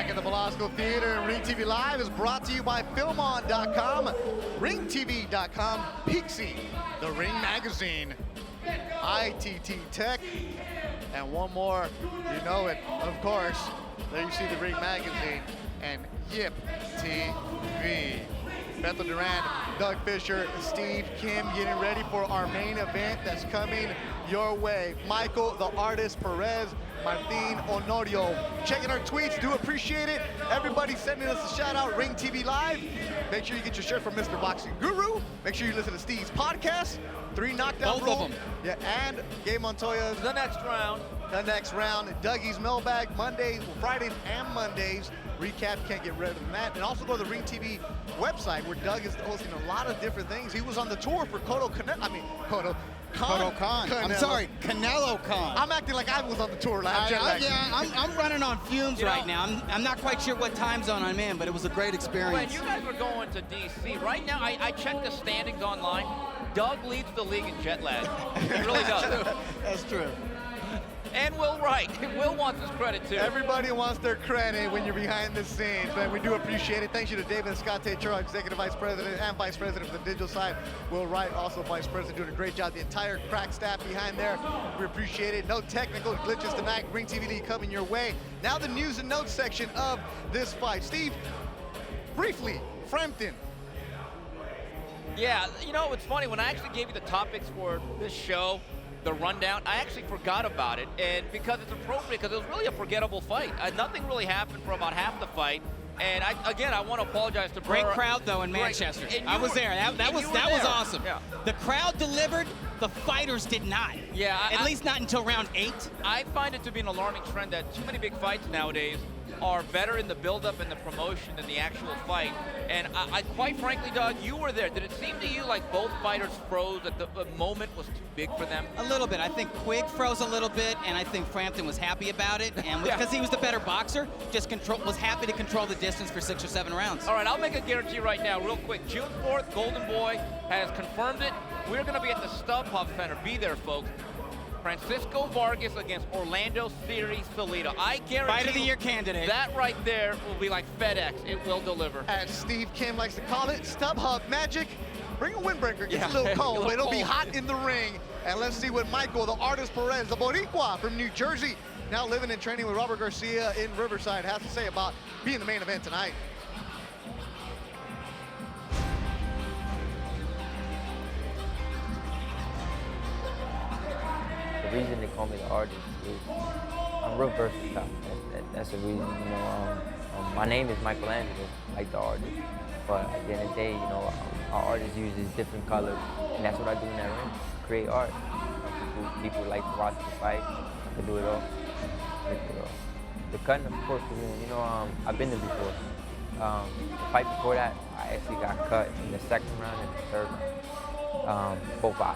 Back at the Velasco Theater, and Ring TV Live is brought to you by Filmon.com, RingTV.com, Pixie, The Ring Magazine, ITT Tech, and one more, you know it, of course. There you see the Ring Magazine and Yip TV. Bethel Durant, Doug Fisher, Steve Kim getting ready for our main event that's coming your way. Michael, the artist, Perez, Martin, Honorio. Checking our tweets, do appreciate it. Everybody sending us a shout out, Ring TV Live. Make sure you get your shirt from Mr. Boxing Guru. Make sure you listen to Steve's podcast, 3 Knockdown Both Rule. of them. Yeah, and Gabe Montoya's The next round. The next round. Dougie's Mailbag, Mondays, Fridays and Mondays. Recap, can't get rid of that. And also go to the Ring TV website where Doug is hosting a lot of different things. He was on the tour for Cotto Khan. I'm sorry, Canelo Khan. I'm acting like I was on the tour last year. I'm running on fumes right now. I'm not quite sure what time zone I'm in, but it was a great experience. When you guys were going to D.C., right now, I checked the standings online. Doug leads the league in jet lag. He really does. That's true. And Will Wright. Will wants his credit, too. Everybody wants their credit when you're behind the scenes, but we do appreciate it. Thanks you to David and Scott Taylor, Executive Vice President and Vice President for the digital side. Will Wright, also Vice President, doing a great job. The entire crack staff behind there, we appreciate it. No technical glitches tonight. Ring TV League coming your way. Now the news and notes section of this fight. Steve, briefly, Frampton. Yeah, you know, it's funny. When I actually gave you the topics for this show, the rundown, I actually forgot about it, and because it's appropriate, because it was really a forgettable fight. Nothing really happened for about half the fight, and I want to apologize to Great Burr. crowd though in Manchester. I was there. That was there. awesome. Yeah. The crowd delivered. The fighters did not. Yeah, at least not until round 8. I find it to be an alarming trend that too many big fights nowadays are better in the build-up and the promotion than the actual fight. And I quite frankly, Doug, you were there. Did it seem to you like both fighters froze, that the moment was too big for them? A little bit. I think Quigg froze a little bit, and I think Frampton was happy about it. And because he was the better boxer, was happy to control the distance for 6 or 7 rounds. All right, I'll make a guarantee right now, real quick. June 4th, Golden Boy has confirmed it. We're going to be at the StubHub Center. Be there, folks. Francisco Vargas against Orlando Siri Salido. I guarantee Fight of the Year candidate. That right there will be like FedEx. It will deliver. As Steve Kim likes to call it, StubHub Magic. Bring a windbreaker. Gets a little cold, but it'll be hot in the ring. And let's see what Michael, the artist Perez, the Boricua from New Jersey, now living and training with Robert Garcia in Riverside, has to say about being the main event tonight. The reason they call me the artist is I'm real versatile. That's the reason, you know. My name is Michelangelo, like the artist. But at the end of the day, you know, our artist uses different colors, and that's what I do in that ring, create art. People like to watch the fight. I can do it all. The cutting, of course, you know, I've been there before. The fight before that, I actually got cut in the second round and the third round, both eyes.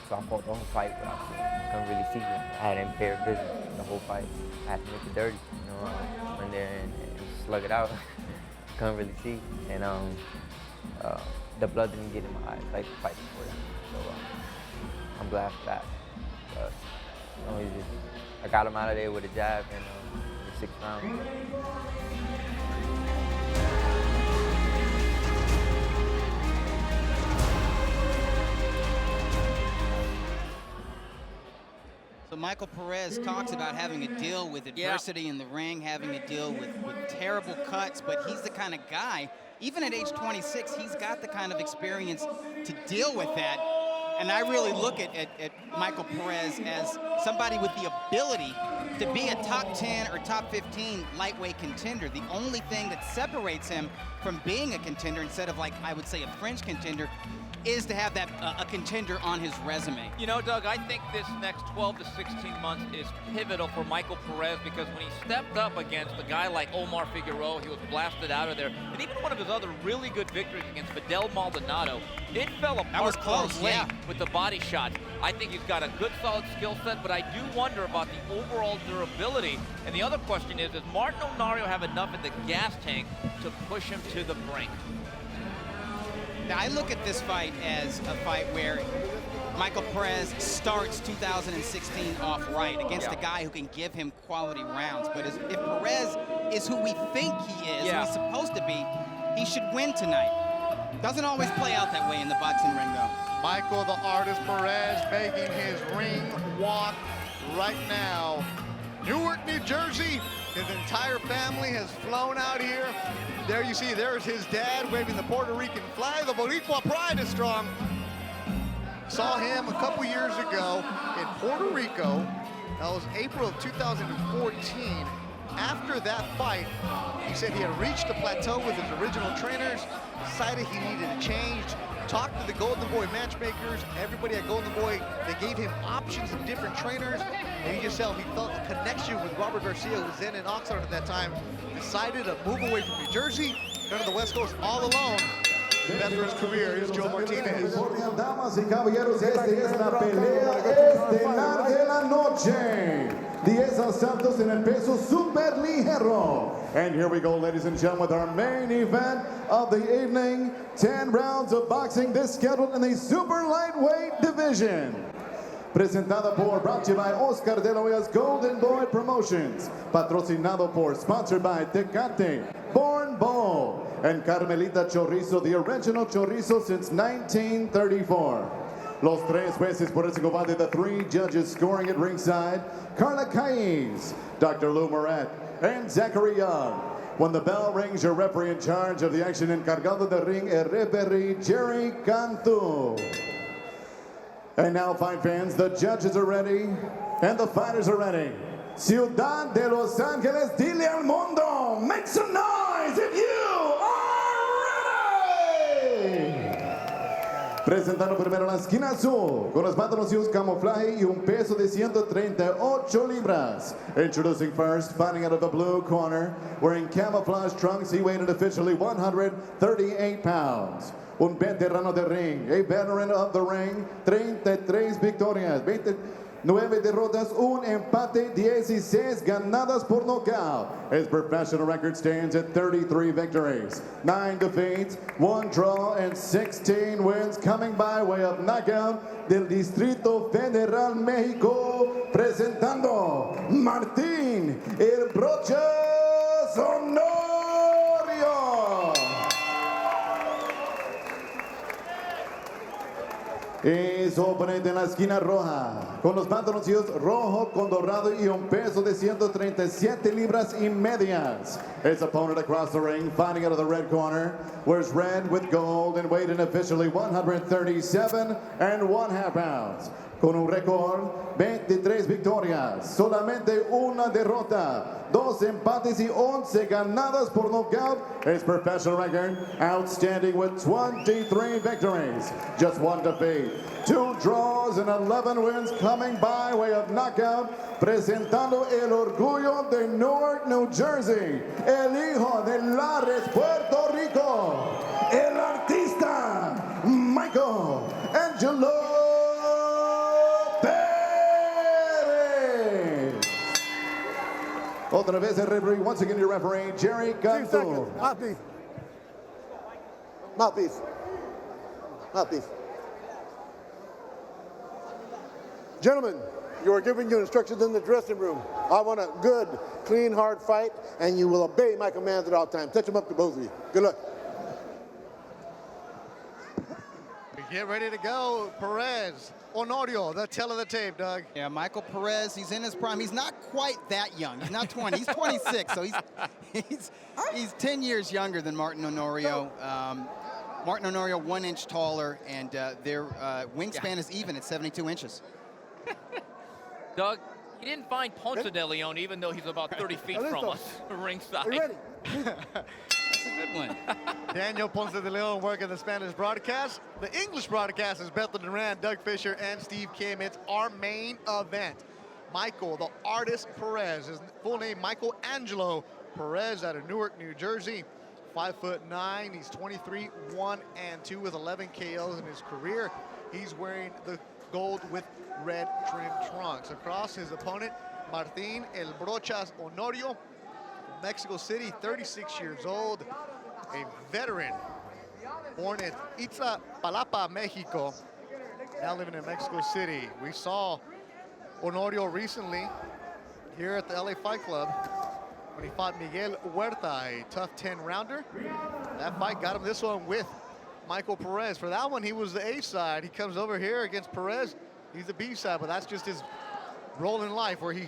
So I fought the whole fight without seeing. I couldn't really see them. I had impaired vision the whole fight. I had to make it dirty, you know, run there and slug it out. Couldn't really see, and the blood didn't get in my eyes like the fight before that. So I'm glad for that. But, you know, I got him out of there with a jab in the 6th round. So Michael Perez talks about having to deal with adversity in the ring, having to deal with terrible cuts, but he's the kind of guy, even at age 26, he's got the kind of experience to deal with that. And I really look at Michael Perez as somebody with the ability to be a top 10 or top 15 lightweight contender. The only thing that separates him from being a contender instead of, like, I would say, a fringe contender is to have that a contender on his resume. You know, Doug, I think this next 12 to 16 months is pivotal for Michael Perez, because when he stepped up against a guy like Omar Figueroa, he was blasted out of there. And even one of his other really good victories against Fidel Maldonado, it fell apart. That was close, late yeah. with the body shots. I think he's got a good, solid skill set, but I do wonder about the overall durability. And the other question is, does Martin Honorio have enough in the gas tank to push him to the brink? Now, I look at this fight as a fight where Michael Perez starts 2016 off right against a guy who can give him quality rounds. But if Perez is who we think he is, who he's supposed to be, he should win tonight. Doesn't always play out that way in the boxing ring, though. Michael the Artist Perez making his ring walk right now. Newark, New Jersey. His entire family has flown out here. There you see, there's his dad waving the Puerto Rican flag. The Boricua pride is strong. Saw him a couple years ago in Puerto Rico. That was April of 2014. After that fight, he said he had reached the plateau with his original trainers, decided he needed a change, talked to the Golden Boy matchmakers, everybody at Golden Boy, they gave him options of different trainers, and he just felt a connection with Robert Garcia, who was then in Oxnard at that time, decided to move away from New Jersey, go to the West Coast all alone. That's for his career. Here's Joe Martinez. Damas y caballeros, esta es la pelea estelar de la noche. 10 asaltos en el peso super ligero. And here we go, ladies and gentlemen, with our main event of the evening. 10 rounds of boxing, this scheduled in the super lightweight division. Presentada por, brought to you by Oscar de la Hoya's Golden Boy Promotions. Patrocinado por, sponsored by Tecate, Born Bold, and Carmelita Chorizo, the original chorizo since 1934. Los tres jueces por ese combate, the three judges scoring at ringside, Carla Caiz, Dr. Lou Moret, and Zachary Young. When the bell rings, your referee in charge of the action, encargado de ring, el referee Jerry Cantu. And now, fine fans, the judges are ready, and the fighters are ready. Ciudad de Los Ángeles, dile al mundo, make some noise if you are ready! Presentando primero la esquina azul, con los pantalones camuflaje y un peso de 138 libras. Introducing first, fighting out of the blue corner, wearing camouflage trunks, he weighed officially 138 pounds. Un veterano de ring, a veteran of the ring, 33 victorias, 29 derrotas, un empate, 16 ganadas por nocaut. His professional record stands at 33 victories, 9 defeats, 1 draw, and 16 wins, coming by way of knockout del Distrito Federal México, presentando Martín El Brochas Honorio. Y su oponente en la esquina roja, con los pantaloncillos rojo con dorado y un peso de 137 libras y medias. His opponent across the ring, fighting out of the red corner, wears red with gold and weighed in officially 137 1/2 pounds. Con un récord, 23 victorias, solamente una derrota, 2 empates y 11 ganadas por nocaut. His professional record, outstanding with 23 victories, just 1 defeat, 2 draws, and 11 wins, coming by way of knockout. Presentando el orgullo de Newark, New Jersey, el hijo de Lares, Puerto Rico, el artista Michael Angelo Perez. Otra vez el referee, once again your referee, Jerry Cantu. Mouthpiece. Mouthpiece. Mouthpiece. Gentlemen, you are giving you instructions in the dressing room. I want a good, clean, hard fight, and you will obey my commands at all times. Touch them up to both of you. Good luck. Get ready to go, Perez. Honorio, the tell of the tape, Doug. Yeah, Michael Perez, he's in his prime. He's not quite that young. He's not 20. He's 26, so he's 10 years younger than Martin Honorio. Martin Honorio 1 inch taller, and their wingspan is even at 72 inches. Doug, he didn't find Ponce de Leon, even though he's about 30 feet from us, ringside. Are you ready? That's a good one. Daniel Ponce de Leon working the Spanish broadcast. The English broadcast is Bethel Duran, Doug Fisher, and Steve Kim. It's our main event. Michael, the Artist Perez, his full name, Michael Angelo Perez, out of Newark, New Jersey. 5'9". He's 23, 1-2 with 11 KOs in his career. He's wearing the gold with red trim trunks. Across his opponent, Martín El Brochas Honorio, Mexico City, 36 years old, a veteran, born in Iztapalapa, Mexico. now living in Mexico City. We saw Honorio recently here at the LA Fight Club when he fought Miguel Huerta, a tough 10-rounder. That fight got him this one with Michael Perez. For that one, he was the A side. He comes over here against Perez. He's the B side, but that's just his role in life, where he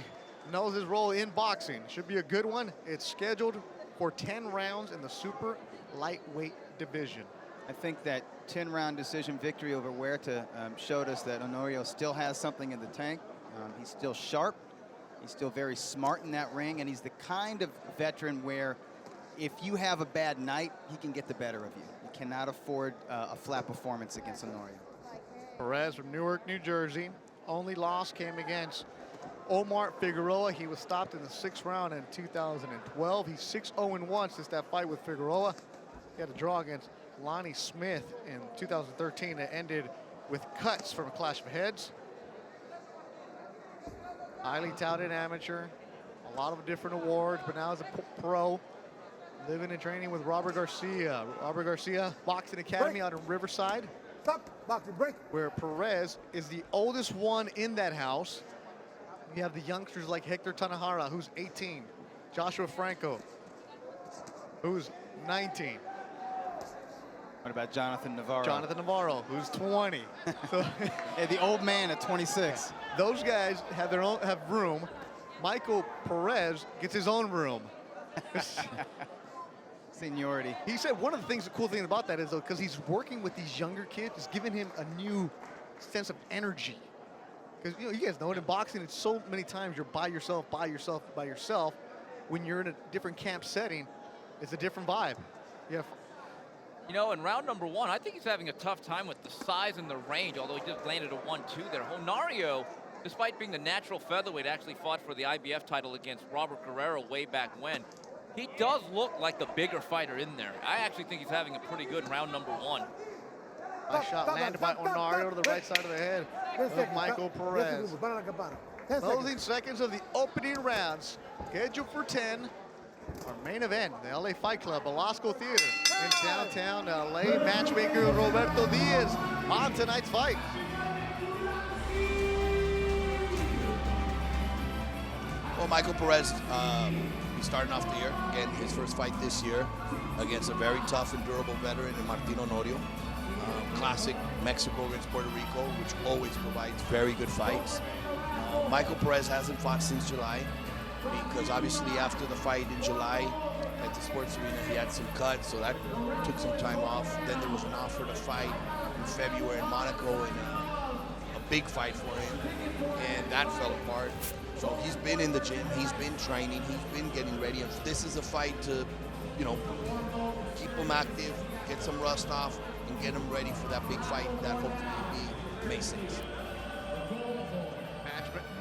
knows his role in boxing. Should be a good one. It's scheduled for 10 rounds in the super lightweight division. I think that 10-round decision victory over Huerta showed us that Honorio still has something in the tank. He's still sharp. He's still very smart in that ring, and he's the kind of veteran where if you have a bad night, he can get the better of you. You cannot afford a flat performance against Honorio. Perez from Newark, New Jersey. Only loss came against Omar Figueroa. He was stopped in the 6th round in 2012. He's 6-0-1 since that fight with Figueroa. He had a draw against Lonnie Smith in 2013 that ended with cuts from a clash of heads. Highly touted amateur, a lot of different awards, but now as a pro, living and training with Robert Garcia. Robert Garcia Boxing Academy out in Riverside. Stop, boxing, break. Where Perez is the oldest one in that house. You have the youngsters like Hector Tanahara, who's 18. Joshua Franco, who's 19. What about Jonathan Navarro? Jonathan Navarro, who's 20. So, hey, the old man at 26. Those guys have their own room. Michael Perez gets his own room. Seniority. He said one of the things, the cool thing about that is, though, because he's working with these younger kids, it's giving him a new sense of energy. Because, you guys know it, in boxing, it's so many times you're by yourself. When you're in a different camp setting, it's a different vibe. You have in round number 1, I think he's having a tough time with the size and the range, although he just landed a 1-2 there. Honorio, despite being the natural featherweight, actually fought for the IBF title against Robert Guerrero way back when. He does look like the bigger fighter in there. I actually think he's having a pretty good round number 1. A shot landed by Honorio to the right side of the head of Michael Perez. Closing seconds of the opening rounds. Scheduled for 10. Our main event, the LA Fight Club, Velasco Theater in downtown LA. Matchmaker Roberto Diaz on tonight's fight. Well, Michael Perez, he's starting off the year. Again, his first fight this year against a very tough and durable veteran in Martin Honorio. Classic Mexico against Puerto Rico, which always provides very good fights. Michael Perez hasn't fought since July, because obviously after the fight in July at the sports arena, he had some cuts, so that took some time off. Then there was an offer to fight in February in Monaco, and a big fight for him, and that fell apart. So he's been in the gym, he's been training, he's been getting ready, and this is a fight to, keep him active, get some rust off, and get him ready for that big fight that hopefully will be May 6th.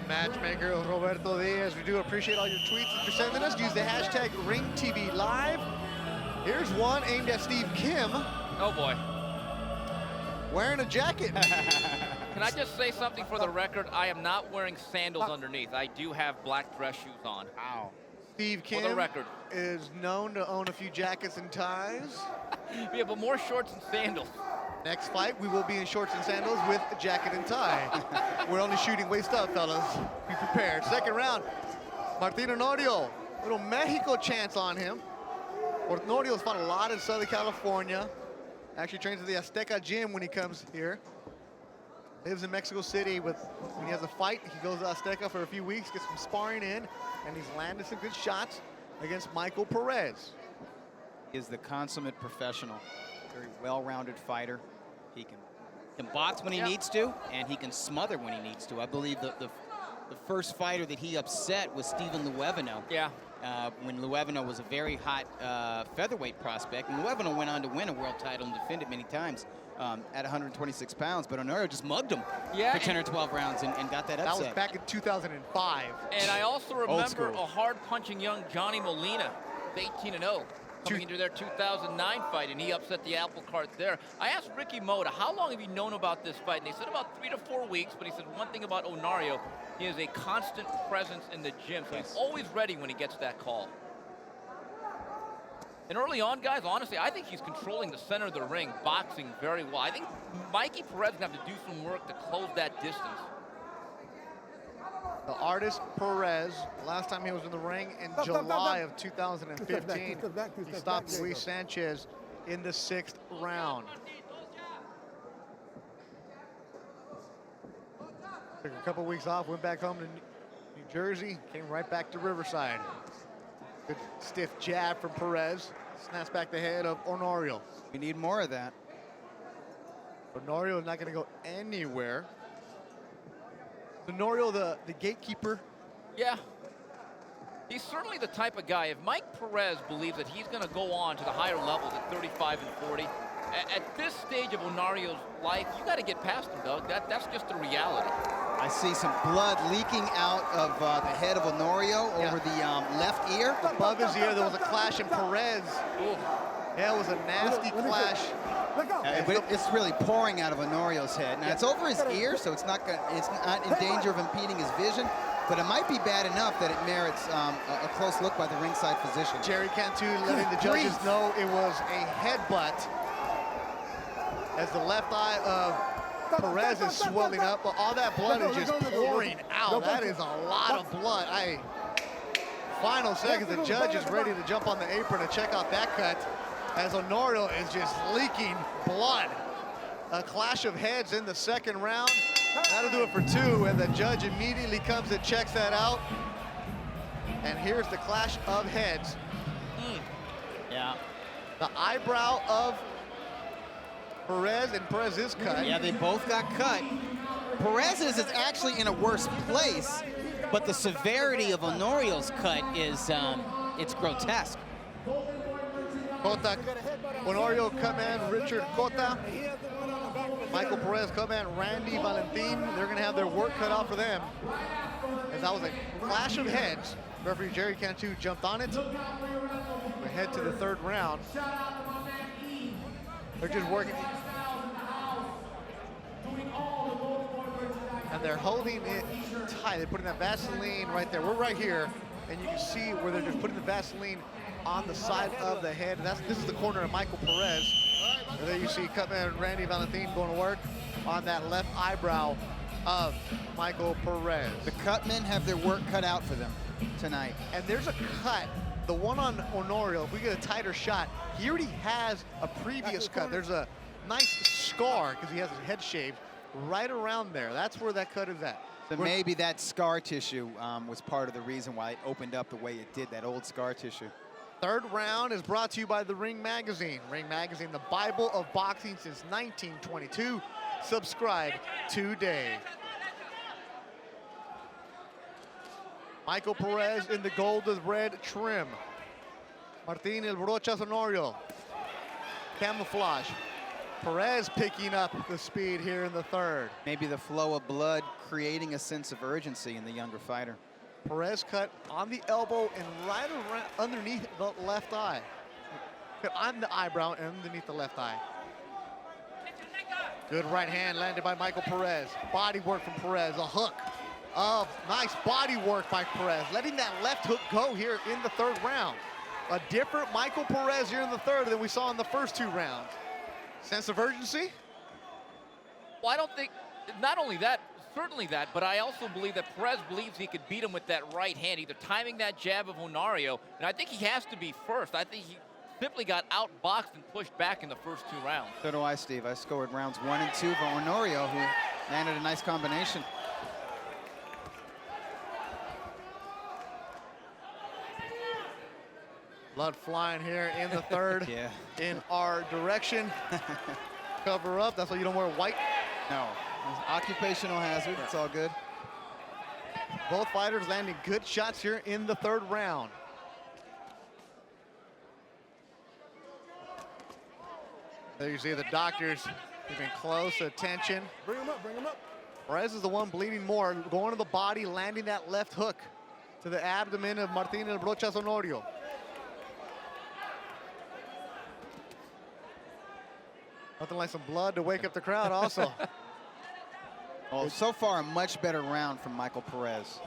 Matchmaker Roberto Diaz, we do appreciate all your tweets that you're sending us. Use the hashtag RingTVLive. Here's one aimed at Steve Kim. Oh boy. Wearing a jacket. Can I just say something for the record? I am not wearing sandals underneath. I do have black dress shoes on. Ow. Steve Kim For the record. is known to own a few jackets and ties. Yeah, but more shorts and sandals. Next fight, we will be in shorts and sandals with a jacket and tie. We're only shooting waist up, fellas. Be prepared. Second round, Martin Honorio. Little Mexico chance on him. Honorio's fought a lot in Southern California. Actually trains at the Azteca gym when he comes here. Lives in Mexico City. When he has a fight, he goes to Azteca for a few weeks, gets some sparring in, and he's landed some good shots against Michael Perez. He is the consummate professional, very well-rounded fighter. He can box when he needs to, and he can smother when he needs to. I believe the first fighter that he upset was Steven Luevano. Yeah. When Luevano was a very hot featherweight prospect. And Luevano went on to win a world title and defend it many times at 126 pounds. But Honorio just mugged him for 10 or 12 rounds and got that upset. That was back in 2005. And I also remember a hard-punching young Johnny Molina, 18-0. Coming into their 2009 fight, and he upset the apple cart there. I asked Ricky Moda, how long have you known about this fight? And they said about 3 to 4 weeks, but he said one thing about Honorio, he is a constant presence in the gym, so he's always ready when he gets that call. And early on, guys, honestly, I think he's controlling the center of the ring, boxing very well. I think Mikey Perez is going to have to do some work to close that distance. The artist Perez, last time he was in the ring in July of 2015, he stopped Luis Sanchez in the 6th round. Took a couple weeks off, went back home to New Jersey, came right back to Riverside. Good stiff jab from Perez, snaps back the head of Honorio. We need more of that. Honorio is not going to go anywhere. Honorio, the gatekeeper. Yeah. He's certainly the type of guy, if Mike Perez believes that he's going to go on to the higher levels at 35 and 40, at this stage of Honorio's life, you got to get past him, Doug. That's just the reality. I see some blood leaking out of the head of Honorio over the left ear. Above his ear, there was a clash in Perez. Ooh. Yeah, it was a nasty clash. But it's really pouring out of Honorio's head. Now, it's over his ear, so it's not in danger of impeding his vision, but it might be bad enough that it merits a close look by the ringside physician. Jerry Cantu letting the judges know it was a headbutt as the left eye of Perez is swelling up, but all that blood is just pouring out. That is a lot of blood. Final seconds, the judge is ready to jump on the apron to check out that cut as Honorio is just leaking blood. A clash of heads in the 2nd round. That'll do it for 2, and the judge immediately comes and checks that out. And here's the clash of heads. Yeah. The eyebrow of Perez, and Perez is cut. Yeah, they both got cut. Perez's is actually in a worse place, but the severity of Honorio's cut is, it's grotesque. Cota, Honorio Cutman, Richard Cota, Michael Perez Cutman, Randy Valentin. They're going to have their work cut out for them. As that was a clash of heads. Referee Jerry Cantu jumped on it. We head to the 3rd round. They're just working. And they're holding it tight. They're putting that Vaseline right there. We're right here, and you can see where they're just putting the Vaseline on the side of the head. This is the corner of Michael Perez. And there you see Cutman and Randy Valentin going to work on that left eyebrow of Michael Perez. The Cutmen have their work cut out for them tonight. And there's a cut, the one on Honorio, if we get a tighter shot, he already has a previous cut. There's a nice scar because he has his head shaved right around there. That's where that cut is at. So maybe that scar tissue was part of the reason why it opened up the way it did, that old scar tissue. 3rd round is brought to you by the Ring Magazine. Ring Magazine, the Bible of boxing since 1922. Subscribe today. Michael Perez in the gold with red trim. Martin El Brochas Honorio. Camouflage. Perez picking up the speed here in the 3rd. Maybe the flow of blood creating a sense of urgency in the younger fighter. Perez cut on the elbow and right around underneath the left eye. Cut on the eyebrow and underneath the left eye. Good right hand landed by Michael Perez. Body work from Perez, a hook. Nice body work by Perez, letting that left hook go here in the 3rd round. A different Michael Perez here in the 3rd than we saw in the first 2 rounds. Sense of urgency? Well, I don't think, not only that, certainly that, but I also believe that Perez believes he could beat him with that right hand, either timing that jab of Honorio, and I think he has to be first. I think he simply got outboxed and pushed back in the first 2 rounds. So do I, Steve. I scored rounds 1 and 2 for Honorio, who landed a nice combination. Blood flying here in the 3rd. Yeah. In our direction. Cover up, that's why you don't wear white. No, occupational hazard, it's all good. Both fighters landing good shots here in the 3rd round. There you see the doctors giving close attention. Bring him up, bring him up. Perez is the one bleeding more, going to the body, landing that left hook to the abdomen of Martin El Brochas Honorio. Nothing like some blood to wake up the crowd also. Well, so far a much better round from Michael Perez.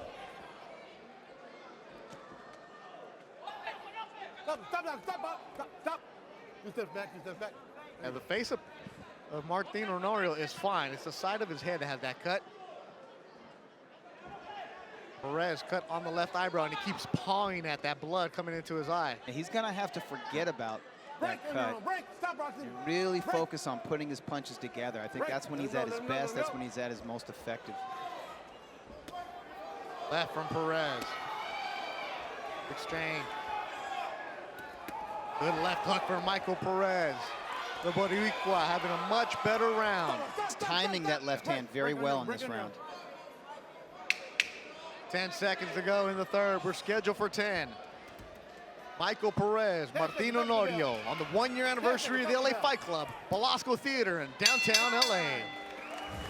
Stop. Two steps back, 2 steps back. And the face of Martin Honorio is fine. It's the side of his head that has that cut. Perez cut on the left eyebrow, and he keeps pawing at that blood coming into his eye. And he's gonna have to forget about that cut. Break. Stop, Roxy. And really focus on putting his punches together. I think that's when he's at his best. That's when he's at his most effective. Left from Perez. Exchange. Good left hook for Michael Perez. The Boricua having a much better round. He's timing that left hand very well in this round. 10 seconds to go in the third. We're scheduled for 10. Michael Perez, Martin Honorio on the 1-year anniversary of the LA Fight Club, Belasco Theater in downtown LA.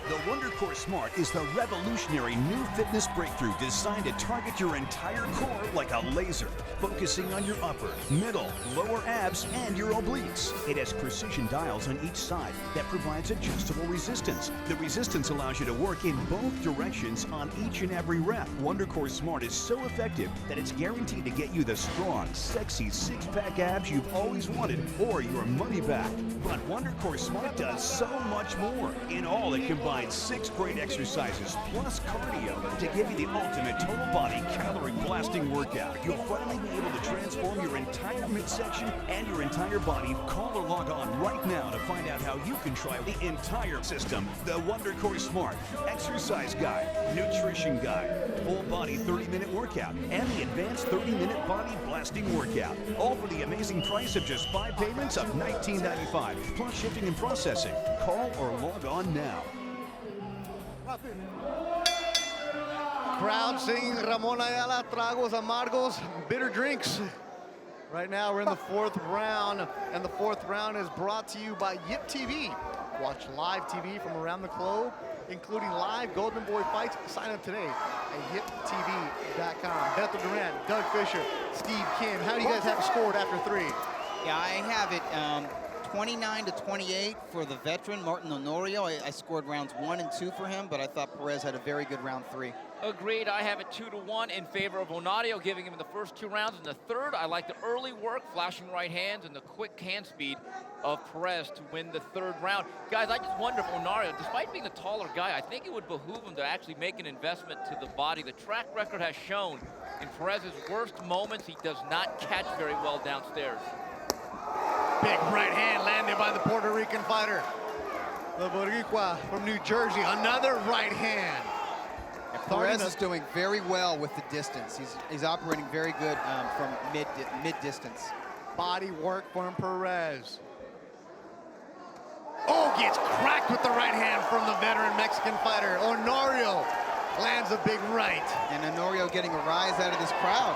The WonderCore Smart is the revolutionary new fitness breakthrough designed to target your entire core like a laser, focusing on your upper, middle, lower abs, and your obliques. It has precision dials on each side that provides adjustable resistance. The resistance allows you to work in both directions on each and every rep. WonderCore Smart is so effective that it's guaranteed to get you the strong, sexy six-pack abs you've always wanted or your money back. But WonderCore Smart does so much more. In all, it combines 6 great exercises plus cardio to give you the ultimate total body calorie blasting workout. You'll finally be able to transform your entire midsection and your entire body. Call or log on right now to find out how you can try the entire system. The WonderCore Smart Exercise Guide, Nutrition Guide, Full Body 30-minute Workout, and the Advanced 30-minute Body Blasting Workout. All for the amazing price of just 5 payments of $19.95, plus shipping and processing. Call or log on now. Crowd singing Ramon Ayala, tragos amargos, bitter drinks. Right now we're in the 4th round, and the 4th round is brought to you by Yip TV. Watch live TV from around the globe, including live Golden Boy fights. Sign up today at yiptv.com. Bethel Durant, Doug Fisher, Steve Kim. How do you guys have it scored after 3? Yeah, I have it 29-28 for the veteran, Martin Honorio. I scored rounds 1 and 2 for him, but I thought Perez had a very good round 3. Agreed. I have it 2-1 in favor of Honorio, giving him the first 2 rounds. In the third, I like the early work, flashing right hands, and the quick hand speed of Perez to win the 3rd round. Guys, I just wonder if Honorio, despite being a taller guy, I think it would behoove him to actually make an investment to the body. The track record has shown in Perez's worst moments, he does not catch very well downstairs. Big right hand landed by the Puerto Rican fighter. The Boricua from New Jersey, another right hand. And Perez is doing very well with the distance. He's operating very good from mid distance. Body work from Perez. Oh, gets cracked with the right hand from the veteran Mexican fighter. Honorio lands a big right. And Honorio getting a rise out of this crowd.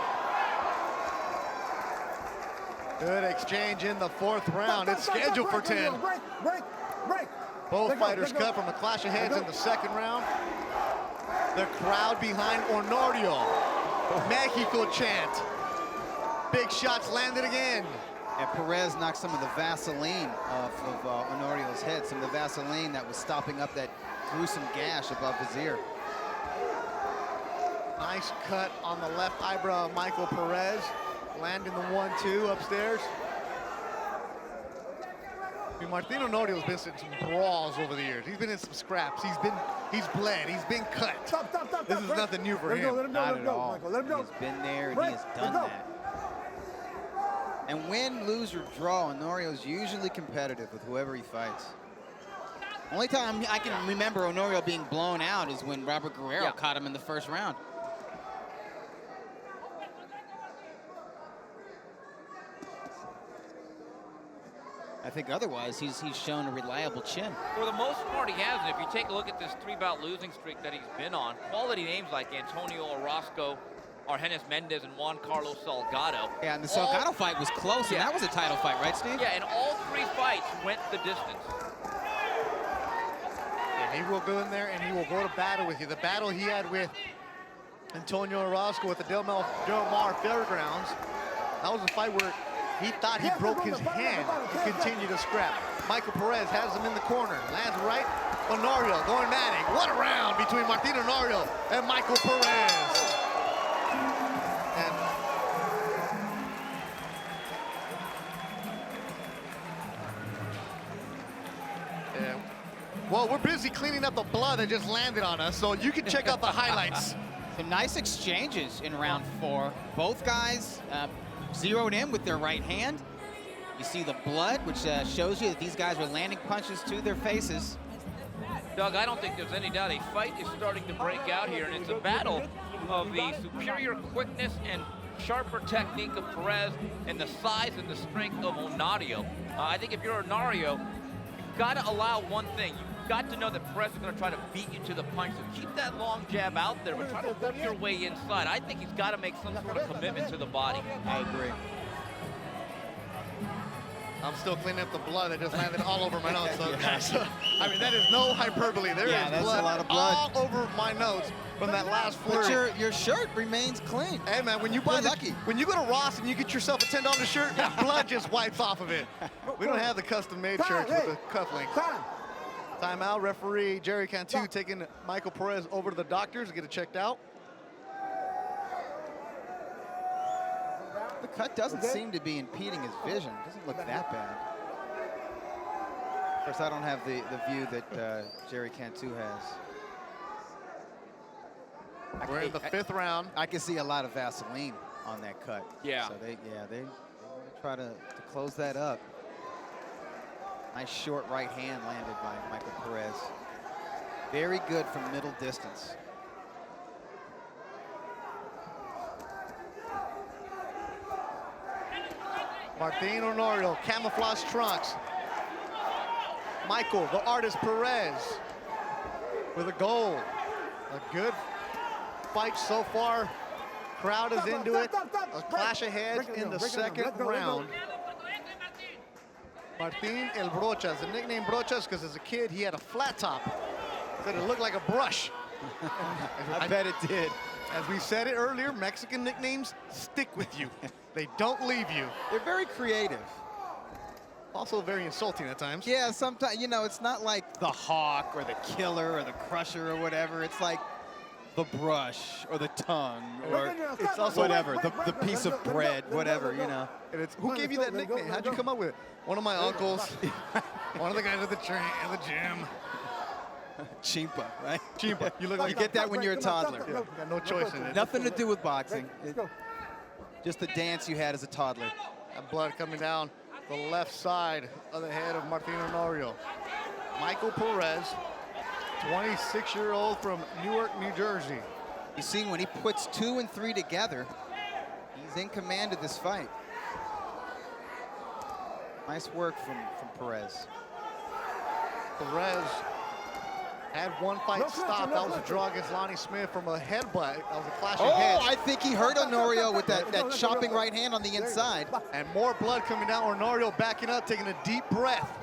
Good exchange in the 4th round. It's scheduled for 10. Break. Both fighters cut from a clash of heads in the 2nd round. The crowd behind Honorio. Mexico chant. Big shots landed again. And Perez knocked some of the Vaseline off of Honorio's head, some of the Vaseline that was stopping up that gruesome gash above his ear. Nice cut on the left eyebrow of Michael Perez. Landing the 1-2 upstairs. I mean, Martin Honorio's been in some brawls over the years. He's been in some scraps. He's bled. He's been cut. Stop. This is nothing new for him. Not at all. He's been there and he has done that. And win, lose, or draw, Honorio's usually competitive with whoever he fights. Only time I can remember Honorio being blown out is when Robert Guerrero caught him in the 1st round. I think otherwise he's shown a reliable chin. For the most part, he has. And if you take a look at this 3-bout losing streak that he's been on, quality names like Antonio Orozco, Argenis Mendez, and Juan Carlos Salgado. Yeah, and the Salgado fight was close, and that was a title fight, right, Steve? Yeah, and all 3 fights went the distance. Yeah, he will go in there and he will go to battle with you. The battle he had with Antonio Orozco at the Del Mar Fairgrounds, that was a fight where he thought he broke his hand and continued to scrap. Michael Perez has him in the corner. Lands right. Honorio going Manning. What a round between Martin Honorio and Michael Perez. And Well, we're busy cleaning up the blood that just landed on us, so you can check out the highlights. Some nice exchanges in round 4. Both guys zeroed in with their right hand. You see the blood, which shows you that these guys are landing punches to their faces. Doug, I don't think there's any doubt a fight is starting to break out here, and it's a battle of the superior quickness and sharper technique of Perez and the size and the strength of Honorio. I think if you're Honorio, you've got to allow one thing. You've got to know that Perez is going to try to beat you to the punch. So keep that long jab out there, but try to work your way inside. I think he's got to make some sort of commitment to the body. I agree. I'm still cleaning up the blood that just landed all over my notes. So, guys, I mean, that is no hyperbole. There is that's blood, a lot of blood all over my notes from that last flurry. But your shirt remains clean. Hey, man, when you buy when you go to Ross and you get yourself a $10 shirt, that blood just wipes off of it. We don't have the custom-made shirts with the cufflinks. Timeout. Referee Jerry Cantu taking Michael Perez over to the doctors to get it checked out. The cut doesn't seem to be impeding his vision. It doesn't look that bad. Of course, I don't have the view that Jerry Cantu has. We're in the 5th round. I can see a lot of Vaseline on that cut. Yeah. So they want to try to close that up. Nice short right hand landed by Michael Perez. Very good from middle distance. Martin Honorio, camouflage trunks. Michael, the artist Perez, with a goal. A good fight so far. Crowd is into it. A clash of heads in the 2nd round. Martin El Brochas, the nickname Brochas because as a kid he had a flat top. Said it looked like a brush. I bet it did. As we said it earlier, Mexican nicknames stick with you. They don't leave you. They're very creative. Also very insulting at times. Yeah, sometimes, you know, it's not like the Hawk or the Killer or the Crusher or whatever. It's like the brush or the tongue or it's also whatever, the piece of bread, whatever, you know. And it's, who gave you that nickname? How'd you come up with it? One of my uncles, one of the guys at the gym. Chimpa, right? Chimpa. You look like you get that when you're a toddler. Yeah, got no choice in it. Nothing to do with boxing. Just the dance you had as a toddler. That blood coming down the left side of the head of Martin Honorio. Michael Perez, 26-year-old from Newark, New Jersey. You see, when he puts 2 and 3 together, he's in command of this fight. Nice work from Perez. Perez had one fight stopped. That was a draw against Lonnie Smith from a headbutt. That was a clash of heads. I think he hurt Honorio with that chopping right hand on the inside. And more blood coming down. Honorio backing up, taking a deep breath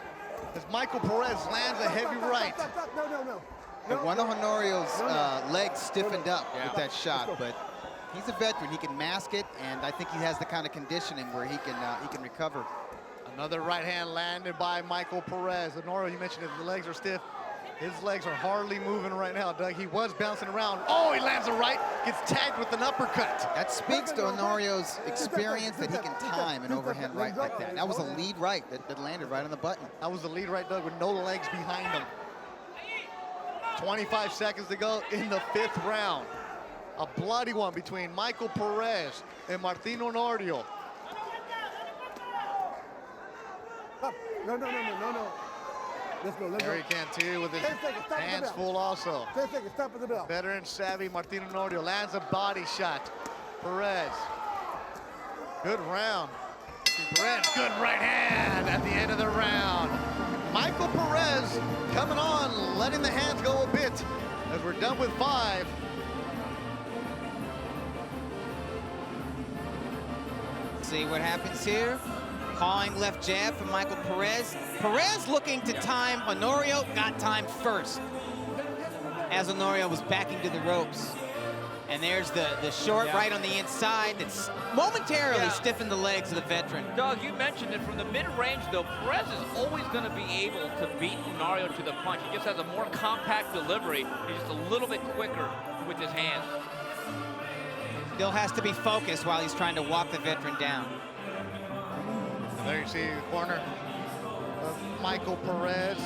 as Michael Perez lands a heavy right. And one of Honorio's legs stiffened up with that shot, but he's a veteran. He can mask it, and I think he has the kind of conditioning where he can recover. Another right hand landed by Michael Perez. Honorio, you mentioned his legs are stiff. His legs are hardly moving right now, Doug. He was bouncing around. Oh, he lands a right, gets tagged with an uppercut. That speaks to Honorio's experience that he can time an overhand right like that. That was a lead right that landed right on the button. That was the lead right, Doug, with no legs behind him. 25 seconds to go in the 5th round. A bloody one between Michael Perez and Martin Honorio. No. Let's go. Harry Cantu with his hands full also. 10 seconds, stop at the bell. Veteran savvy Martin Honorio lands a body shot. Perez. Good round. Perez, good right hand at the end of the round. Michael Perez coming on, letting the hands go a bit as we're done with 5. See what happens here. Pawing left jab from Michael Perez. Perez looking to time. Honorio got timed first as Honorio was backing to the ropes. And there's the short right on the inside that's momentarily stiffened the legs of the veteran. Doug, you mentioned it from the mid-range, though. Perez is always going to be able to beat Honorio to the punch. He just has a more compact delivery. He's just a little bit quicker with his hands. Still has to be focused while he's trying to walk the veteran down. There you see the corner of Michael Perez.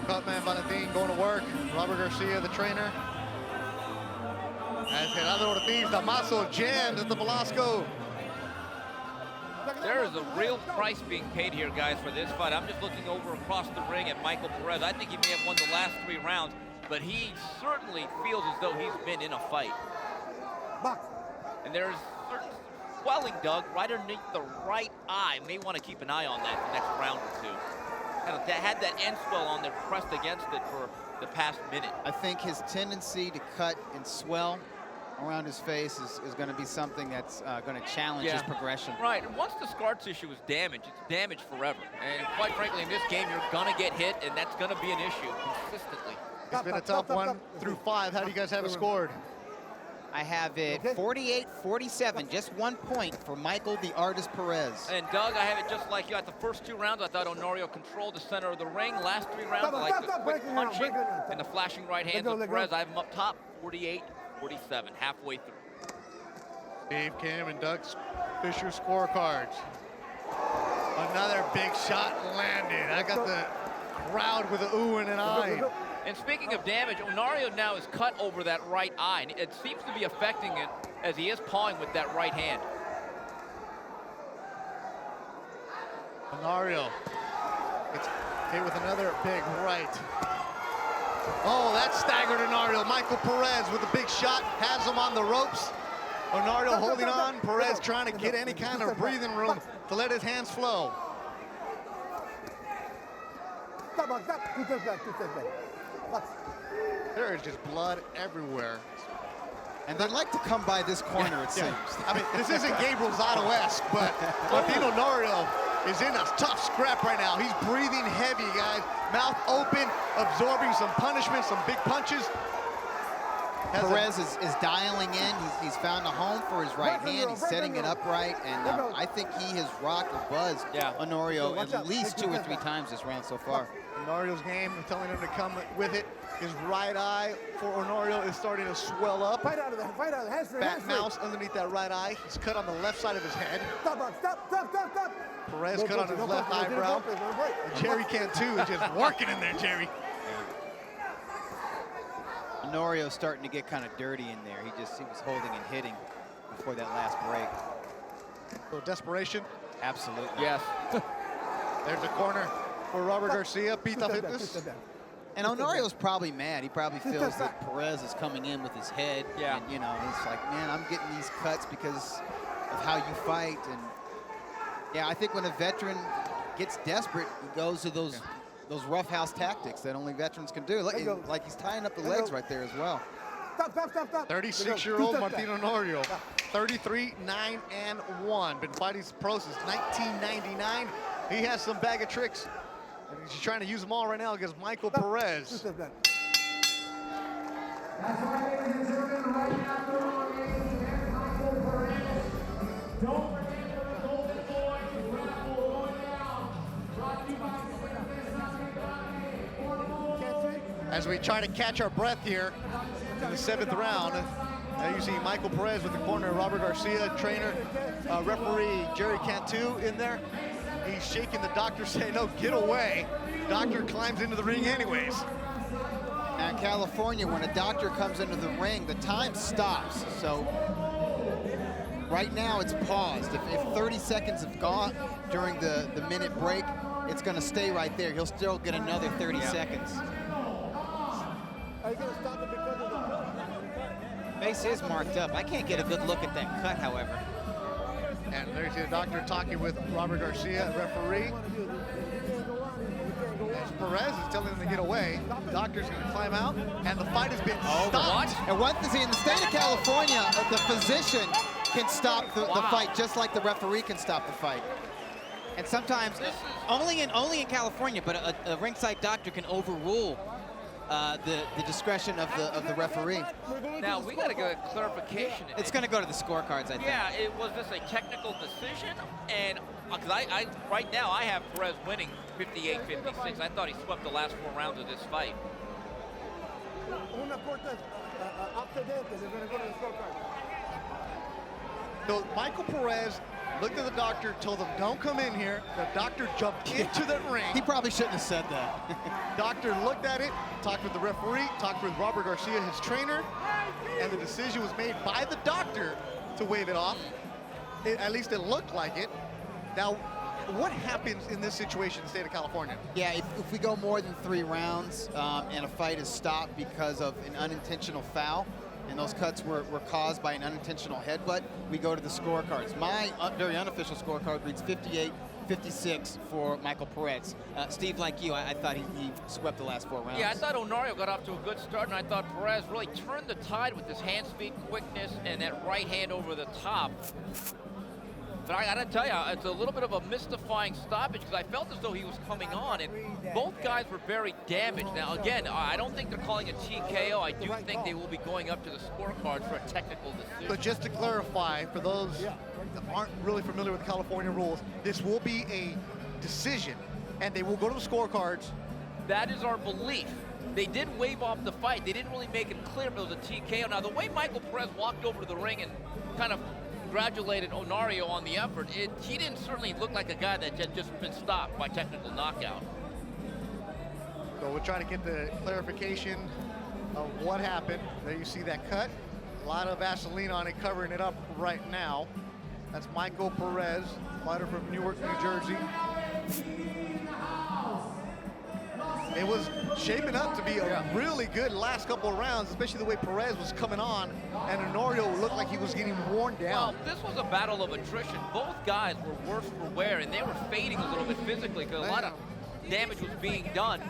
Cutman Valentin going to work. Robert Garcia, the trainer. As Gerardo Ortiz, Damaso jams at the Velasco. There is a real price being paid here, guys, for this fight. I'm just looking over across the ring at Michael Perez. I think he may have won the last 3 rounds, but he certainly feels as though he's been in a fight. And there's certain swelling, Doug, right underneath the right eye. May want to keep an eye on that the next round or two. Had that end swell on there, pressed against it for the past minute. I think his tendency to cut and swell around his face is going to be something that's going to challenge his progression. Right, and once the scar tissue is damaged, it's damaged forever. And quite frankly, in this game, you're going to get hit, and that's going to be an issue consistently. It's been a tough 1 through 5. How do you guys have it scored? I have it 48-47, just 1 point for Michael the Artist Perez. And Doug, I have it just like you. At the first 2 rounds, I thought Honorio controlled the center of the ring. Last 3 rounds, I like the quick punching and the flashing right hands of Perez. I have him up top, 48-47, halfway through. Steve Kim and Doug Fisher scorecards. Another big shot landed. I got the crowd with an ooh and an eye. And speaking of damage, Honorio now is cut over that right eye. And it seems to be affecting it as he is pawing with that right hand. Honorio gets hit with another big right. Oh, that staggered Honorio. Michael Perez with a big shot, has him on the ropes. Honorio holding on, Perez trying to get any kind of breathing room to let his hands flow. There is just blood everywhere. And they'd like to come by this corner, it seems. I mean, this isn't Gabriel Zotto-esque, but Martino Honorio is in a tough scrap right now. He's breathing heavy, guys. Mouth open, absorbing some punishment, some big punches. Perez is dialing in. He's found a home for his right hand. He's setting it upright, and I think he has rocked or buzzed Honorio at least 2 or 3 times this round so far. Honorio's game, telling him to come with it. His right eye for Honorio is starting to swell up. Fat mouse underneath that right eye. He's cut on the left side of his head. Stop. Perez cut on his left eyebrow. Jerry Cantu is just working in there, Jerry. Honorio's starting to get kind of dirty in there. He was holding and hitting before that last break. A little desperation. Absolutely. Yes. There's a corner for Robert Garcia, Pita Fitness. And Honorio's probably mad. He probably feels that Perez is coming in with his head. Yeah. And, you know, he's like, man, I'm getting these cuts because of how you fight. And, yeah, I think when a veteran gets desperate, he goes to those roughhouse tactics that only veterans can do. Like he's tying up the legs right there as well. Stop. 36-year-old Martino Honorio, 33-9-1. Been fighting pro since 1999. He has some bag of tricks. And he's trying to use them all right now against Michael Perez. As we try to catch our breath here in the 7th round, now you see Michael Perez with the corner, Robert Garcia, trainer, referee Jerry Cantu in there. He's shaking the doctor, saying, no, get away. Doctor climbs into the ring anyways. Now in California, when a doctor comes into the ring, the time stops. So right now it's paused. If 30 seconds have gone during the minute break, it's going to stay right there. He'll still get another 30 seconds. Face is marked up. I can't get a good look at that cut, however. And there's the doctor talking with Robert Garcia, referee. As Perez is telling him to get away, the doctor's going to climb out, and the fight has been stopped. And one thing, in the state of California, the physician can stop the fight just like the referee can stop the fight. And sometimes, only in California, but a ringside doctor can overrule the discretion of the referee. Now, we got to get clarification. It's going to go to the scorecards, I think. Yeah, was this a technical decision? And because right now I have Perez winning 58-56. I thought he swept the last 4 rounds of this fight. So Michael Perez looked at the doctor, told him, don't come in here. The doctor jumped into the ring. He probably shouldn't have said that. Doctor looked at it, talked with the referee, talked with Robert Garcia, his trainer, and the decision was made by the doctor to wave it off. At least it looked like it. Now, what happens in this situation in the state of California? Yeah, if we go more than 3 rounds and a fight is stopped because of an unintentional foul, and those cuts were caused by an unintentional headbutt, we go to the scorecards. My very unofficial scorecard reads 58-56 for Michael Perez. Steve, like you, I thought he swept the last 4 rounds. Yeah, I thought Honorio got off to a good start, and I thought Perez really turned the tide with his hand speed, quickness, and that right hand over the top. But I gotta tell you, it's a little bit of a mystifying stoppage because I felt as though he was coming on, and both guys were very damaged. Now, again, I don't think they're calling a TKO. I do think they will be going up to the scorecards for a technical decision. But just to clarify, for those that aren't really familiar with the California rules, this will be a decision, and they will go to the scorecards. That is our belief. They did wave off the fight. They didn't really make it clear if it was a TKO. Now, the way Michael Perez walked over to the ring and kind of congratulated Honorio on the effort, he didn't certainly look like a guy that had just been stopped by technical knockout. So we're trying to get the clarification of what happened. There you see that cut. A lot of Vaseline on it, covering it up right now. That's Michael Perez, fighter from Newark, New Jersey. It was shaping up to be a really good last couple of rounds, especially the way Perez was coming on, and Honorio looked like he was getting worn down. Well, this was a battle of attrition. Both guys were worse for wear, and they were fading a little bit physically because a lot of damage was being done.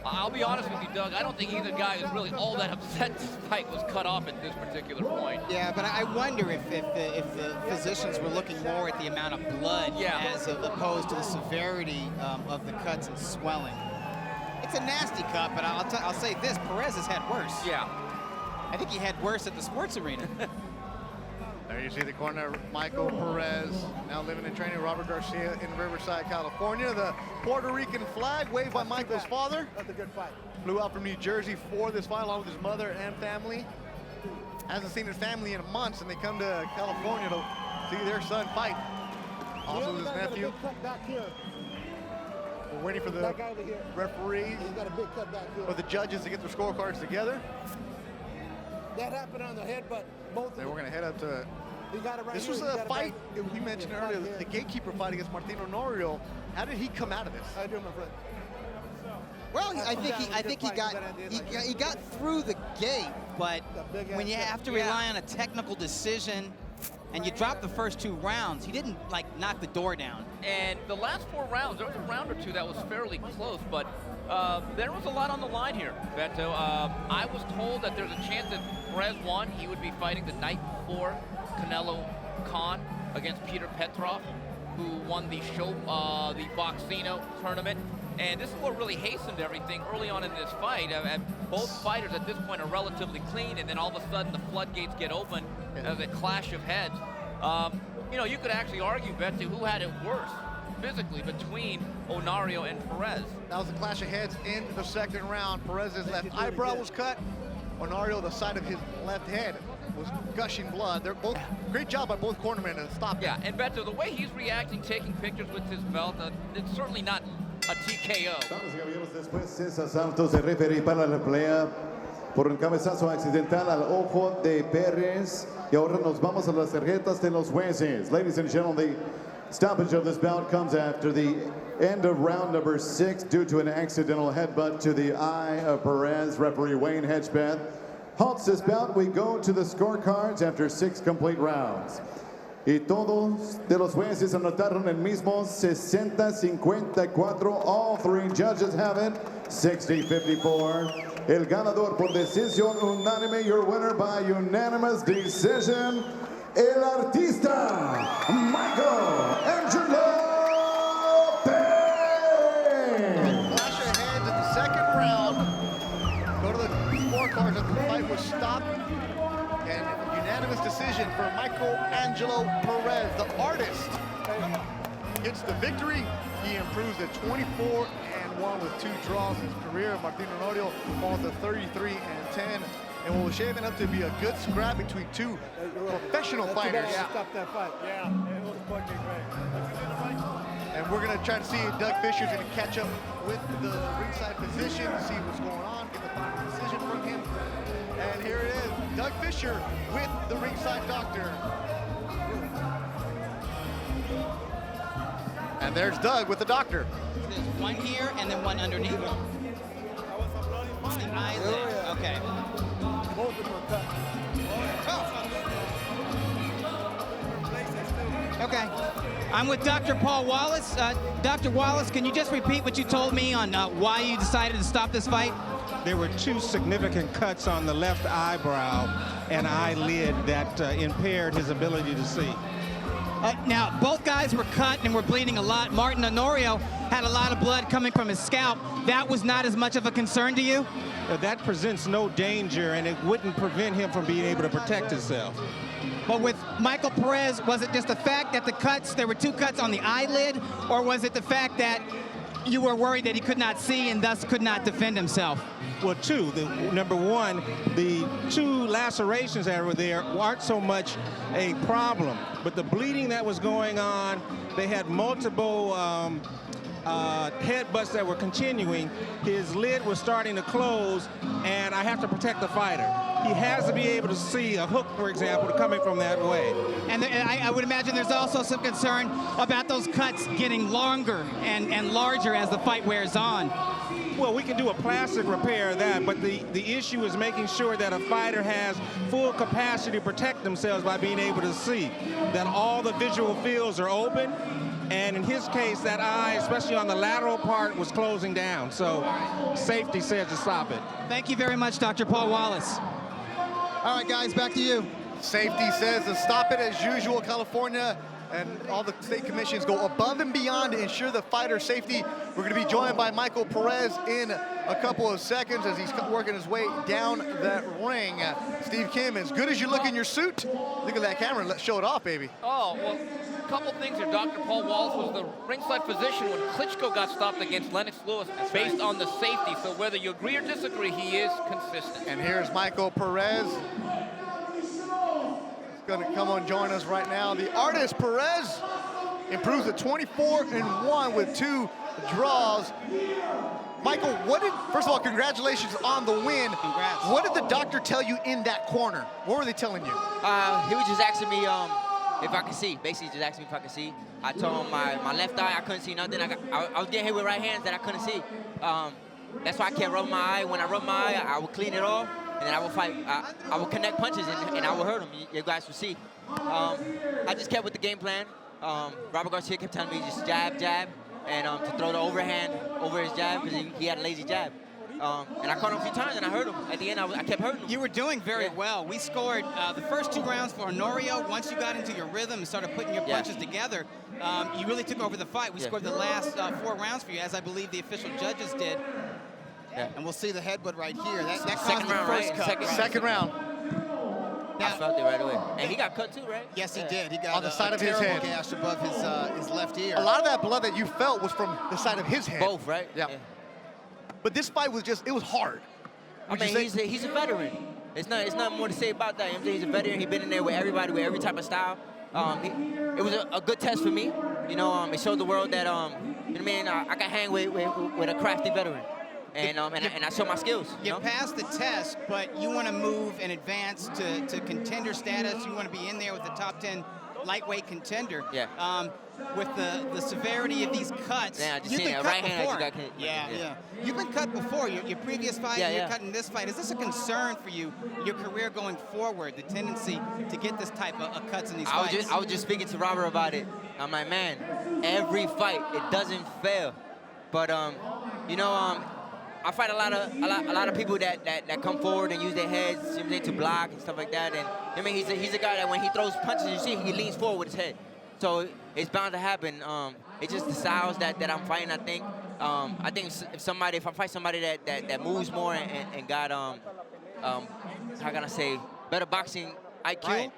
I'll be honest with you, Doug, I don't think either guy is really all that upset this fight was cut off at this particular point. Yeah, but I wonder if the physicians were looking more at the amount of blood as opposed to the severity of the cuts and swelling. It's a nasty cut, but I'll say this, Perez has had worse. Yeah. I think he had worse at the sports arena. There you see the corner, Michael Perez, now living and training Robert Garcia in Riverside, California. The Puerto Rican flag waved by Michael's father. That's a good fight. Flew out from New Jersey for this fight along with his mother and family. Hasn't seen his family in months, and they come to California to see their son fight. Also his nephew. Back here. We're waiting for the referees He's got a big cut back here. or the judges to get their scorecards together. That happened on the head, but both. Then we're going to head up to. He got it right This here. was He a got it fight back. we mentioned earlier, the gatekeeper fight against Martin Honorio. How did he come out of this? How you doing, my friend? Well, I think he got through the gate, but when you have to rely on a technical decision and you drop the first 2 rounds, he didn't like knock the door down. And the last 4 rounds, there was a round or 2 that was fairly close, but there was a lot on the line here, Beto. I was told that there's a chance that Perez won. He would be fighting the night before Canelo Khan against Peter Petrov, who won the Boxino tournament. And this is what really hastened everything early on in this fight. Both fighters at this point are relatively clean, and then all of a sudden the floodgates get open as a clash of heads. You know, you could actually argue, Betsy, who had it worse physically between Honorio and Perez. That was a clash of heads in the second round. Perez's left eyebrow was cut. Honorio, the side of his left head, was gushing blood. They're both, great job by both cornermen to stop it. Yeah, and Beto, the way he's reacting, taking pictures with his belt, it's certainly not a TKO. Damas y caballeros, después César Santos, el referee para la pelea por un cabezazo accidental al ojo de Perez. Y ahora nos vamos a las tarjetas de los jueces. Ladies and gentlemen, the stoppage of this bout comes after the end of round number 6 due to an accidental headbutt to the eye of Perez. Referee Wayne Hedgebeth halts this bout. We go to the scorecards after 6 complete rounds. Y todos de los jueces anotaron el mismo 60-54. All 3 judges have it, 60-54. El ganador por decisión unánime, your winner by unanimous decision, el artista, Michael Angelo Perez. Clash of heads in the second round. Go to the scorecards as the fight was stopped. And unanimous decision for Michael Angelo Perez, the artist, gets the victory. He improves to 24-1 with 2 draws in his career. Martin Honorio falls to 33-10. and what was shaping up to be a good scrap between two professional fighters. Stop that fight. Yeah, it was fucking great. And we're gonna try to see if Doug Fisher's gonna catch up with the ringside physician, see what's going on, get the final decision from him. And here it is, Doug Fisher with the ringside doctor. And there's Doug with the doctor. There's one here and then one underneath. The eyelid. Okay. Both of them are cut. Okay. I'm with Dr. Paul Wallace. Dr. Wallace, can you just repeat what you told me on why you decided to stop this fight? There were two significant cuts on the left eyebrow and eyelid that impaired his ability to see. Now, both guys were cut and were bleeding a lot. Martin Honorio had a lot of blood coming from his scalp. That was not as much of a concern to you? That presents no danger, and it wouldn't prevent him from being able to protect himself. But with Michael Perez, was it just the fact that the cuts, there were two cuts on the eyelid, or was it the fact that you were worried that he could not see and thus could not defend himself? Well, two. Number one, the two lacerations that were there aren't so much a problem, but the bleeding that was going on, they had multiple headbutts that were continuing. His lid was starting to close, and I have to protect the fighter. He has to be able to see a hook, for example, coming from that way. And I would imagine there's also some concern about those cuts getting longer and larger as the fight wears on. Well, we can do a plastic repair of that, but the issue is making sure that a fighter has full capacity to protect themselves by being able to see, that all the visual fields are open, and in his case, that eye, especially on the lateral part, was closing down. So safety says to stop it. Thank you very much, Dr. Paul Wallace. All right, guys, back to you. Safety says to stop it as usual. California and all the state commissions go above and beyond to ensure the fighter's safety. We're going to be joined by Michael Perez in a couple of seconds as he's working his way down that ring. Steve Kim, as good as you look in your suit, look at that camera, let's show it off, baby. Oh, well, a couple things here. Dr. Paul Wallace was the ringside physician when Klitschko got stopped against Lennox Lewis based on the safety. So whether you agree or disagree, he is consistent. And here's Michael Perez. Going to come on join us right now. The artist Perez improves to 24-1 with 2 draws. Michael, first of all, congratulations on the win. Congrats. What did the doctor tell you in that corner? What were they telling you? He was just asking me if I could see. Basically, just asking me if I could see. I told him my left eye, I couldn't see nothing. I was getting hit with right hands that I couldn't see. That's why I can't rub my eye. When I rub my eye, I would clean it off. And then I would fight, I would connect punches and I would hurt him. You guys would see. I just kept with the game plan. Robert Garcia kept telling me just jab, jab, and to throw the overhand over his jab because he had a lazy jab. And I caught him a few times and I hurt him. At the end, I kept hurting him. You were doing very well. We scored the first 2 rounds for Honorio. Once you got into your rhythm and started putting your punches together, you really took over the fight. We scored the last 4 rounds for you, as I believe the official judges did. Yeah. And we'll see the headbutt right here. That Second round, first right? cut. Second round. I felt it right away. And he got cut too, right? Yes, he did. He got on the side of his head, gash above his left ear. A lot of that blood that you felt was from the side of his head. Both, right? Yeah. But this fight was it was hard. I mean, he's a veteran. It's not more to say about that. He's a veteran. He's been in there with everybody, with every type of style. It was a good test for me. You know, it showed the world that, you know what I mean, I can hang with a crafty veteran. And I show my skills. You passed the test, but you want to move and advance to contender status. You want to be in there with the top 10 lightweight contender. Yeah. With the severity of these cuts, Yeah, I just you've seen been it. cut Right hand, I before. just got hit. Yeah. You've been cut before. Your previous fight, Yeah, you're yeah. cutting this fight. Is this a concern for you, your career going forward, the tendency to get this type of cuts in these fights? I was just speaking to Robert about it. I'm like, man, every fight, it doesn't fail. But, you know, I fight a lot of people that come forward and use their heads to block and stuff like that. And I mean, he's a guy that when he throws punches, you see he leans forward with his head. So it's bound to happen. It's just the styles that I'm fighting. I think if I fight somebody that moves more and got how can I say, better boxing IQ, Right.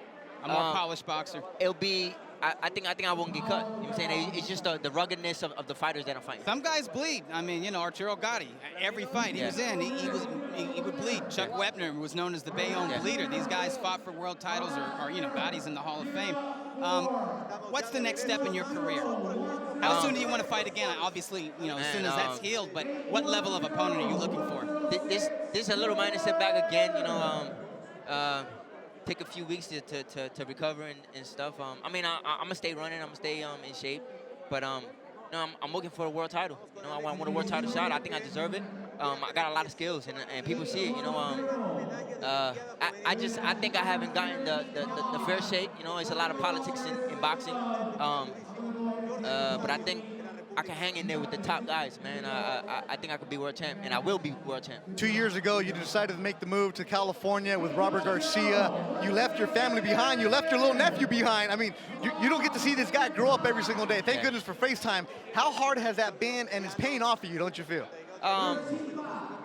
A more polished boxer. It'll be I think I won't get cut. You know what I'm saying? It's just the ruggedness of the fighters that I'm fighting. Some guys bleed. I mean, you know, Arturo Gatti, every fight he was in, he would bleed. Chuck Wepner was known as the Bayonne bleeder. These guys fought for world titles, or you know, Gotti's in the Hall of Fame. What's the next step in your career? How soon do you want to fight again? Obviously, you know, as soon as that's healed, but what level of opponent are you looking for? This is a little minor setback again, you know, take a few weeks to recover and stuff. I mean, I'm going to stay running, I'm going to stay in shape, but you know, I'm looking for a world title. You know, I want a world title shot. I think I deserve it. I got a lot of skills, and people see it, you know. I think I haven't gotten the fair shake. You know, it's a lot of politics in boxing. But I think I can hang in there with the top guys, man. I think I could be world champ, and I will be world champ. 2 years ago, you decided to make the move to California with Robert Garcia. You left your family behind. You left your little nephew behind. I mean, you don't get to see this guy grow up every single day. Thank goodness for FaceTime. How hard has that been, and it's paying off for you, don't you feel?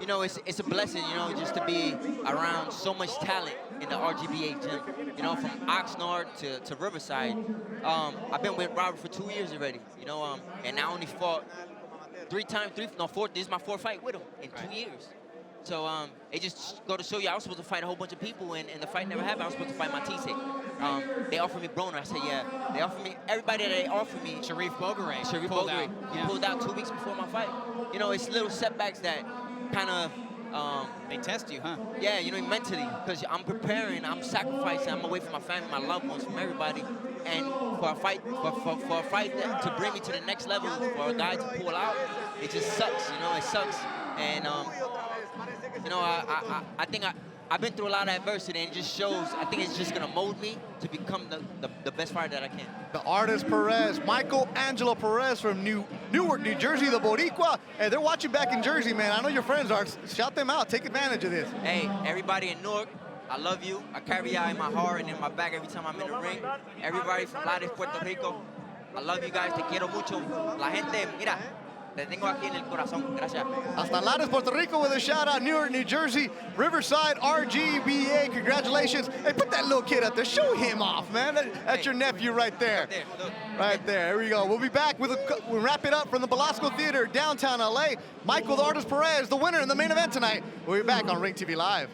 You know, it's a blessing, you know, just to be around so much talent in the RGBA gym. You know, from Oxnard to Riverside. I've been with Robert for 2 years already, you know, and I only fought four. This is my fourth fight with him in 2 years. So it just go to show you, I was supposed to fight a whole bunch of people, and the fight never happened. I was supposed to fight Matisse. They offered me Broner. I said, yeah. They offered me, everybody that they offered me. Sharif Bogaré. Pulled out. He pulled out 2 weeks before my fight. You know, it's little setbacks that kind of... they test you, huh? Yeah, you know, mentally, because I'm preparing, I'm sacrificing, I'm away from my family, my loved ones, from everybody, and for a fight, for a fight to bring me to the next level, for a guy to pull out, it just sucks, you know, it sucks, and you know, I think I've been through a lot of adversity, and it just shows. I think it's just gonna mold me to become the best fighter that I can. The artist Perez, Michael Angelo Perez from Newark, New Jersey, the Boricua. Hey, they're watching back in Jersey, man. I know your friends are. Shout them out. Take advantage of this. Hey, everybody in Newark, I love you. I carry y'all in my heart and in my back every time I'm in the ring. Everybody from Lares, Puerto Rico, I love you guys. Te quiero mucho. La gente, mira. Te tengo aquí en el corazón. Gracias. Hasta Lares, Puerto Rico with a shout out. Newark, New Jersey, Riverside, RGBA. Congratulations. Hey, put that little kid up there. Show him off, man. That's your nephew right there. Right there. Here we go. We'll be back we'll wrap it up from the Belasco Theater, downtown LA. Michael the Artist Perez, the winner in the main event tonight. We'll be back on Ring TV Live.